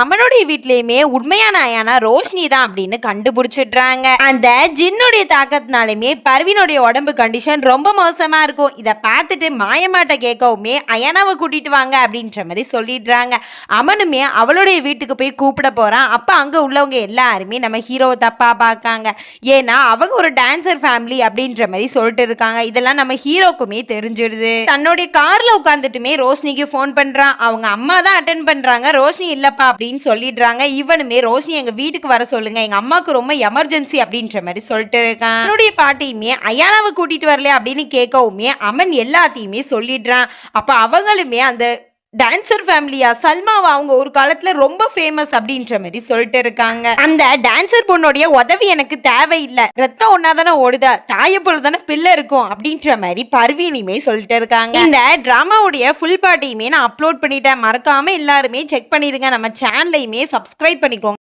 அமனுடைய வீட்லயுமே உண்மையான அயானா ரோஷினி தான் அப்படின்னு கண்டுபிடிச்சிடுறாங்க. அந்த ஜின்னுடைய தாக்கத்தினாலுமே பர்வீனுடைய உடம்பு கண்டிஷன் ரொம்ப மோசமா இருக்கும். இத பார்த்துட்டு மாயமாட்ட கேட்கவுமே அயானாவை கூட்டிட்டு வாங்க அப்படின்ற மாதிரி சொல்லிடுறாங்க. அமனுமே அவளுடைய வீட்டுக்கு போய் கூப்பிட போறான். அப்ப அங்க உள்ளவங்க எல்லாருமே நம்ம ஹீரோவை தப்பா பார்க்காங்க. ஏன்னா அவங்க ஒரு டான்சர் ஃபேமிலி அப்படின்ற மாதிரி சொல்லிட்டு இருக்காங்க. இதெல்லாம் நம்ம ஹீரோக்குமே தெரிஞ்சிடுது. தன்னுடைய கார்ல உட்காந்துட்டுமே ரோஷினிக்கு போன் பண்றான். அவங்க அம்மா தான் அட்டென்ட் பண்றாங்க. ரோஷினி இல்லப்பா அப்படின்னு சொல்லிடுறாங்க. இவனுமே ரோஷினி எங்க வீட்டுக்கு வர சொல்லுங்க, எங்க அம்மாக்கு ரொம்ப எமர்ஜென்சி அப்படின்ற மாதிரி சொல்லிட்டு இருக்கான். அவனுடைய பாட்டியுமே அயானாவை கூட்டிட்டு வரல அப்படின்னு கேட்கவுமே அமன் எல்லாத்தையுமே சொல்லிடுறான். அப்ப அவங்களுமே அந்த டான்சர் ஃபேமிலியா சல்மாவா அவங்க ஒரு காலத்துல ரொம்ப ஃபேமஸ் அப்படின்ற மாதிரி சொல்லிட்டு இருக்காங்க. அந்த டான்சர் பொண்ணுடைய உதவி எனக்கு தேவையில்லை, ரத்தம் ஒன்னாதானே ஓடுதா, தாய போல தானே பிள்ளை இருக்கும் அப்படின்ற மாதிரி பர்வீனியுமே சொல்லிட்டு இருக்காங்க. இந்த டிராமாவுடைய ஃபுல் பார்ட்டியுமே நான் அப்லோட் பண்ணிட்டேன். மறக்காம எல்லாருமே செக் பண்ணிடுங்க. நம்ம சேனலையுமே சப்ஸ்கிரைப் பண்ணிக்கோங்க.